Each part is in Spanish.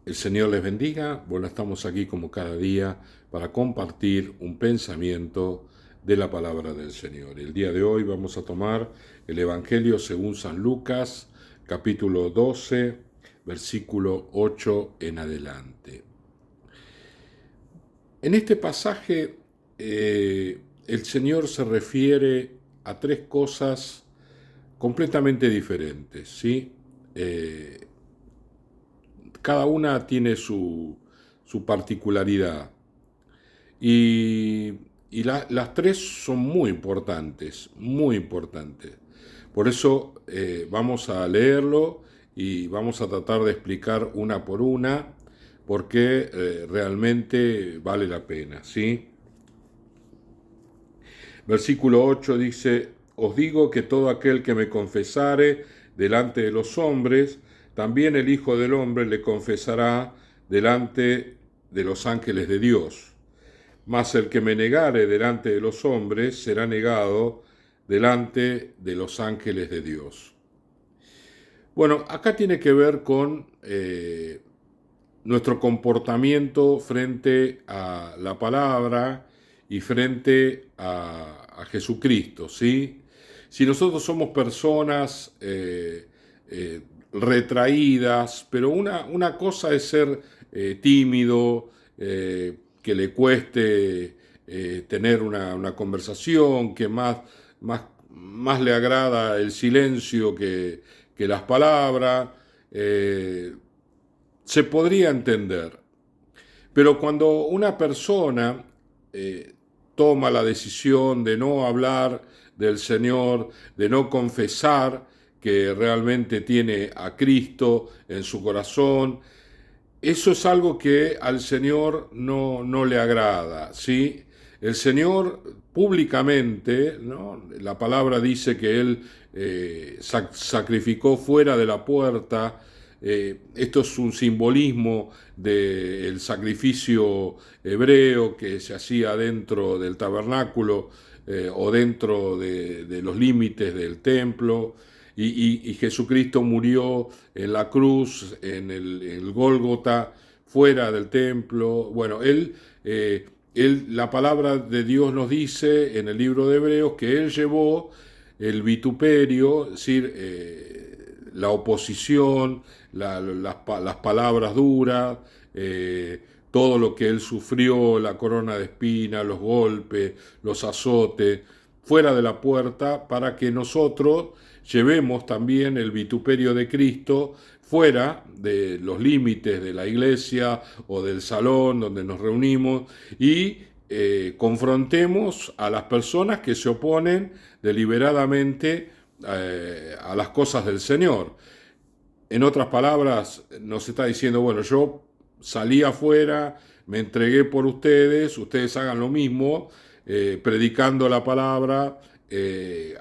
El Señor les bendiga. Bueno, estamos aquí como cada día para compartir un pensamiento de la palabra del Señor. El día de hoy vamos a tomar el Evangelio según San Lucas, capítulo 12, versículo 8 en adelante. En este pasaje el Señor se refiere a tres cosas completamente diferentes, ¿sí? Cada una tiene su particularidad y, las tres son muy importantes, muy importantes. Por eso vamos a leerlo y vamos a tratar de explicar una por una porque realmente vale la pena, ¿sí? Versículo 8 dice: Os digo que todo aquel que me confesare delante de los hombres, también el Hijo del Hombre le confesará delante de los ángeles de Dios. Mas el que me negare delante de los hombres será negado delante de los ángeles de Dios. Bueno, acá tiene que ver con nuestro comportamiento frente a la palabra y frente a Jesucristo, ¿sí? Si nosotros somos personas retraídas, pero una cosa es ser tímido, que le cueste tener una conversación, que más le agrada el silencio que las palabras, eh, se podría entender. Pero cuando una persona toma la decisión de no hablar del Señor, de no confesar que realmente tiene a Cristo en su corazón, eso es algo que al Señor no le agrada, ¿sí? El Señor públicamente, ¿no? La palabra dice que Él sacrificó fuera de la puerta. Esto es un simbolismo del sacrificio hebreo que se hacía dentro del tabernáculo o dentro de los límites del templo. Y Jesucristo murió en la cruz, en el Gólgota, fuera del templo. Bueno, la palabra de Dios nos dice en el libro de Hebreos que Él llevó el vituperio, es decir, la oposición, las palabras duras, todo lo que Él sufrió, la corona de espinas, los golpes, los azotes, fuera de la puerta, para que nosotros llevemos también el vituperio de Cristo fuera de los límites de la iglesia o del salón donde nos reunimos y confrontemos a las personas que se oponen deliberadamente a las cosas del Señor. En otras palabras, nos está diciendo, bueno, yo salí afuera, me entregué por ustedes, ustedes hagan lo mismo, predicando la palabra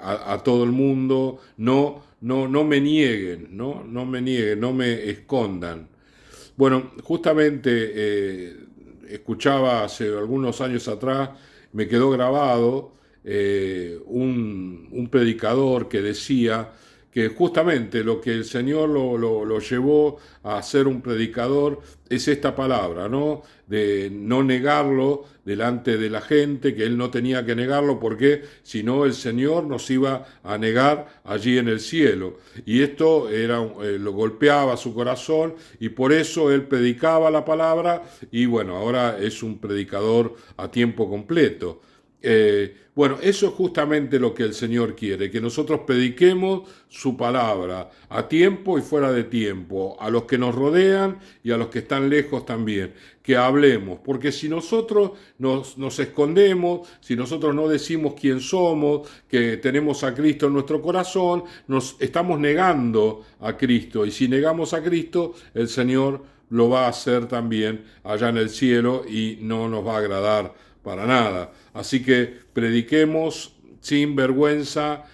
a todo el mundo, no me nieguen, no me nieguen, no me escondan. Bueno, justamente escuchaba hace algunos años atrás, me quedó grabado un predicador que decía que justamente lo que el Señor lo llevó a ser un predicador es esta palabra, ¿no? De no negarlo delante de la gente, que él no tenía que negarlo porque si no el Señor nos iba a negar allí en el cielo. Y esto lo golpeaba su corazón y por eso él predicaba la palabra y bueno, ahora es un predicador a tiempo completo. Bueno, eso es justamente lo que el Señor quiere, que nosotros prediquemos su palabra a tiempo y fuera de tiempo, a los que nos rodean y a los que están lejos también, que hablemos, porque si nosotros nos escondemos, si nosotros no decimos quién somos, que tenemos a Cristo en nuestro corazón, nos estamos negando a Cristo, y si negamos a Cristo, el Señor lo va a hacer también allá en el cielo y no nos va a agradar para nada. Así que prediquemos sin vergüenza,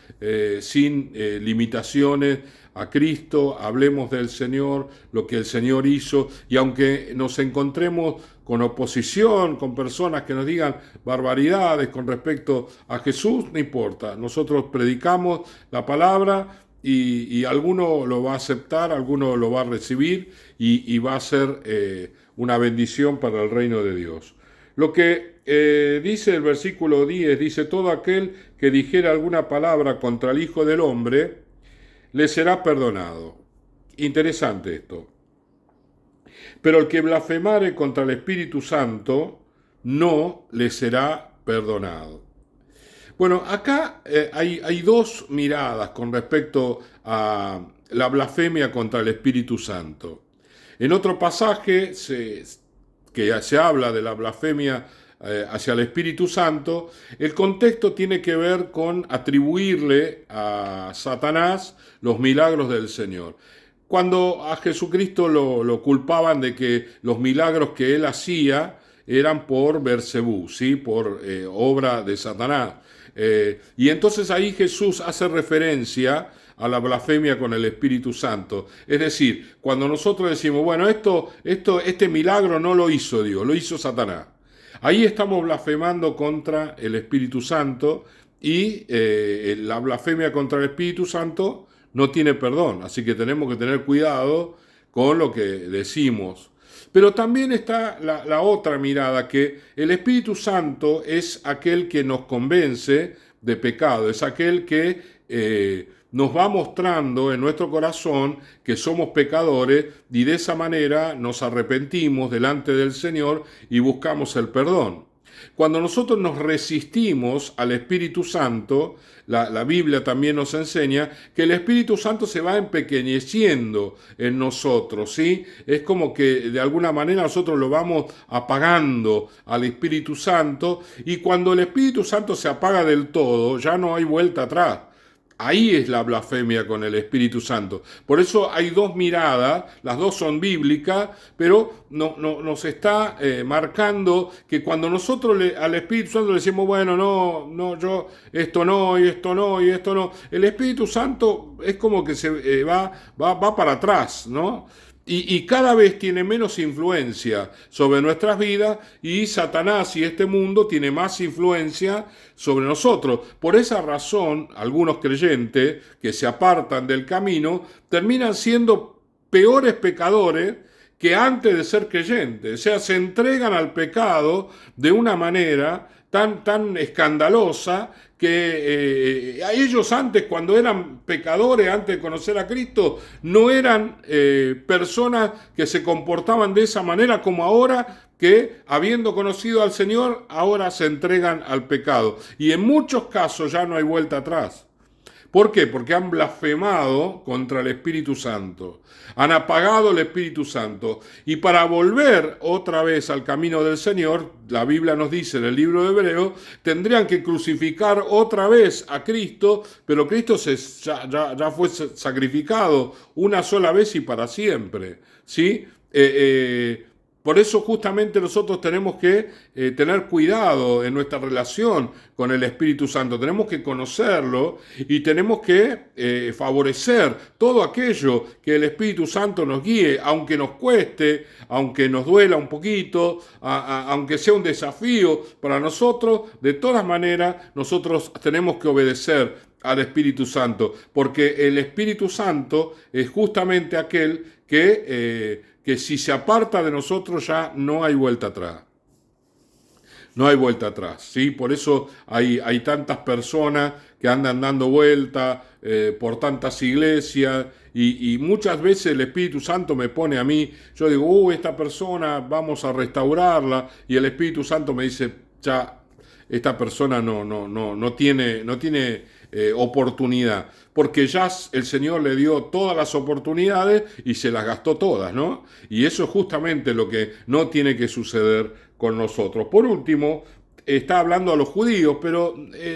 sin limitaciones a Cristo, hablemos del Señor, lo que el Señor hizo, y aunque nos encontremos con oposición, con personas que nos digan barbaridades con respecto a Jesús, no importa, nosotros predicamos la palabra y alguno lo va a aceptar, alguno lo va a recibir y va a ser una bendición para el reino de Dios. Lo que dice el versículo 10, dice, todo aquel que dijera alguna palabra contra el Hijo del Hombre, le será perdonado. Interesante esto. Pero el que blasfemare contra el Espíritu Santo, no le será perdonado. Bueno, acá hay dos miradas con respecto a la blasfemia contra el Espíritu Santo. En otro pasaje que se habla de la blasfemia hacia el Espíritu Santo, el contexto tiene que ver con atribuirle a Satanás los milagros del Señor. Cuando a Jesucristo lo culpaban de que los milagros que él hacía eran por Beelzebú, ¿sí? Por obra de Satanás. Y entonces ahí Jesús hace referencia a la blasfemia con el Espíritu Santo. Es decir, cuando nosotros decimos, bueno, este milagro no lo hizo Dios, lo hizo Satanás. Ahí estamos blasfemando contra el Espíritu Santo y la blasfemia contra el Espíritu Santo no tiene perdón. Así que tenemos que tener cuidado con lo que decimos. Pero también está la otra mirada, que el Espíritu Santo es aquel que nos convence de pecado, es aquel que nos va mostrando en nuestro corazón que somos pecadores y de esa manera nos arrepentimos delante del Señor y buscamos el perdón. Cuando nosotros nos resistimos al Espíritu Santo, la Biblia también nos enseña que el Espíritu Santo se va empequeñeciendo en nosotros, ¿sí? Es como que de alguna manera nosotros lo vamos apagando al Espíritu Santo, y cuando el Espíritu Santo se apaga del todo, ya no hay vuelta atrás. Ahí es la blasfemia con el Espíritu Santo. Por eso hay dos miradas, las dos son bíblicas, pero nos está marcando que cuando nosotros al Espíritu Santo le decimos, bueno, no, yo esto no, y esto no, y esto no, el Espíritu Santo es como que se va para atrás, ¿no? Y cada vez tiene menos influencia sobre nuestras vidas, y Satanás y este mundo tiene más influencia sobre nosotros. Por esa razón, algunos creyentes que se apartan del camino terminan siendo peores pecadores que antes de ser creyentes. O sea, se entregan al pecado de una manera tan escandalosa que a ellos antes, cuando eran pecadores, antes de conocer a Cristo, no eran personas que se comportaban de esa manera como ahora, que habiendo conocido al Señor, ahora se entregan al pecado. Y en muchos casos ya no hay vuelta atrás. ¿Por qué? Porque han blasfemado contra el Espíritu Santo, han apagado el Espíritu Santo. Y para volver otra vez al camino del Señor, la Biblia nos dice en el libro de Hebreos, tendrían que crucificar otra vez a Cristo, pero Cristo ya fue sacrificado una sola vez y para siempre, ¿sí? Por eso justamente nosotros tenemos que tener cuidado en nuestra relación con el Espíritu Santo. Tenemos que conocerlo y tenemos que favorecer todo aquello que el Espíritu Santo nos guíe, aunque nos cueste, aunque nos duela un poquito, aunque sea un desafío para nosotros. De todas maneras, nosotros tenemos que obedecer al Espíritu Santo, porque el Espíritu Santo es justamente aquel que si se aparta de nosotros ya no hay vuelta atrás. No hay vuelta atrás, ¿sí? Por eso hay tantas personas que andan dando vuelta por tantas iglesias, y muchas veces el Espíritu Santo me pone a mí, yo digo, esta persona vamos a restaurarla, y el Espíritu Santo me dice, ya, esta persona no tiene oportunidad, porque ya el Señor le dio todas las oportunidades y se las gastó todas, ¿no? Y eso es justamente lo que no tiene que suceder con nosotros. Por último, está hablando a los judíos, pero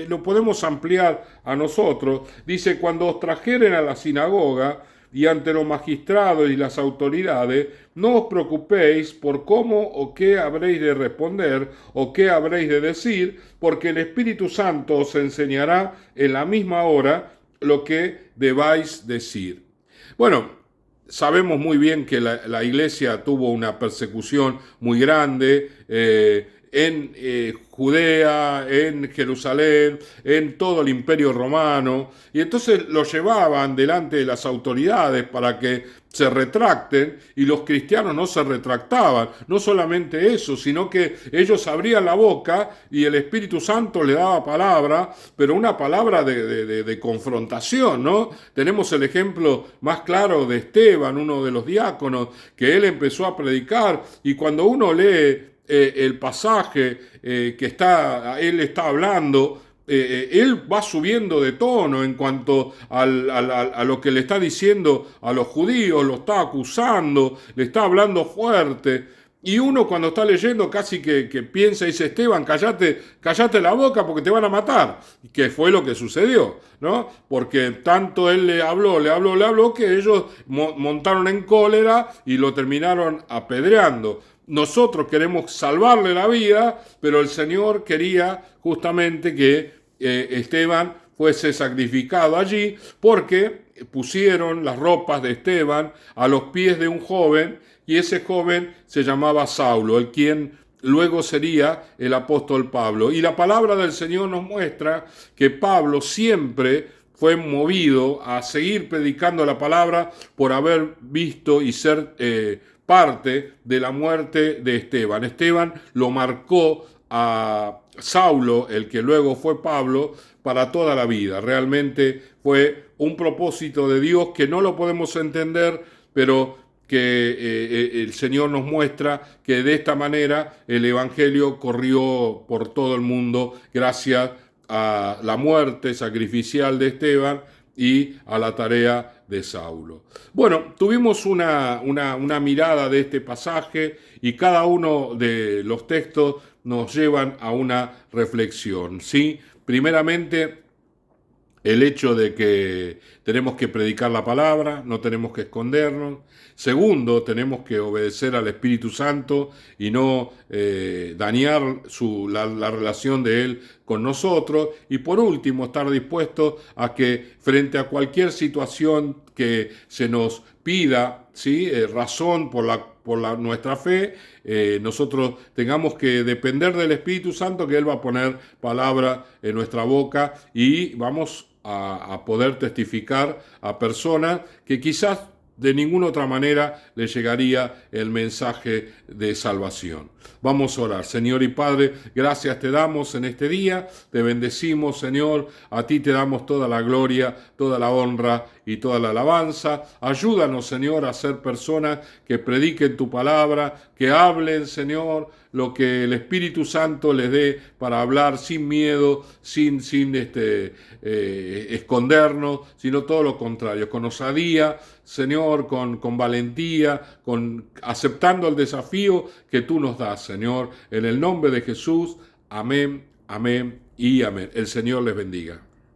lo podemos ampliar a nosotros. Dice, cuando os trajeren a la sinagoga y ante los magistrados y las autoridades, no os preocupéis por cómo o qué habréis de responder o qué habréis de decir, porque el Espíritu Santo os enseñará en la misma hora lo que debáis decir. Bueno, sabemos muy bien que la iglesia tuvo una persecución muy grande, en Judea, en Jerusalén, en todo el Imperio Romano, y entonces lo llevaban delante de las autoridades para que se retracten, y los cristianos no se retractaban. No solamente eso, sino que ellos abrían la boca y el Espíritu Santo le daba palabra, pero una palabra de confrontación, ¿no? Tenemos el ejemplo más claro de Esteban, uno de los diáconos, que él empezó a predicar, y cuando uno lee el pasaje él está hablando, él va subiendo de tono en cuanto a lo que le está diciendo a los judíos, lo está acusando, le está hablando fuerte. Y uno cuando está leyendo casi que piensa y dice, Esteban, cállate la boca porque te van a matar. Que fue lo que sucedió, ¿no? Porque tanto él le habló, que ellos montaron en cólera y lo terminaron apedreando. Nosotros queremos salvarle la vida, pero el Señor quería justamente que Esteban fuese sacrificado allí, porque pusieron las ropas de Esteban a los pies de un joven, y ese joven se llamaba Saulo, el quien luego sería el apóstol Pablo. Y la palabra del Señor nos muestra que Pablo siempre fue movido a seguir predicando la palabra por haber visto y ser parte de la muerte de Esteban. Esteban lo marcó a Saulo, el que luego fue Pablo, para toda la vida. Realmente fue un propósito de Dios que no lo podemos entender, pero que el Señor nos muestra que de esta manera el Evangelio corrió por todo el mundo gracias a la muerte sacrificial de Esteban y a la tarea de Saulo. Bueno, tuvimos una mirada de este pasaje, y cada uno de los textos nos llevan a una reflexión, ¿sí? Primeramente, el hecho de que tenemos que predicar la palabra, no tenemos que escondernos. Segundo, tenemos que obedecer al Espíritu Santo y no dañar la relación de Él con nosotros. Y por último, estar dispuestos a que frente a cualquier situación que se nos pida, ¿sí? Razón por nuestra fe, nosotros tengamos que depender del Espíritu Santo, que Él va a poner palabra en nuestra boca, y vamos a poder testificar a personas que quizás de ninguna otra manera le llegaría el mensaje de salvación. Vamos a orar. Señor y Padre, gracias te damos en este día, te bendecimos, Señor, a ti te damos toda la gloria, toda la honra y toda la alabanza. Ayúdanos, Señor, a ser personas que prediquen tu palabra, que hablen, Señor, lo que el Espíritu Santo les dé para hablar sin miedo, sin escondernos, sino todo lo contrario, con osadía, Señor, con valentía, aceptando el desafío que tú nos das, Señor, en el nombre de Jesús. Amén, amén y amén. El Señor les bendiga.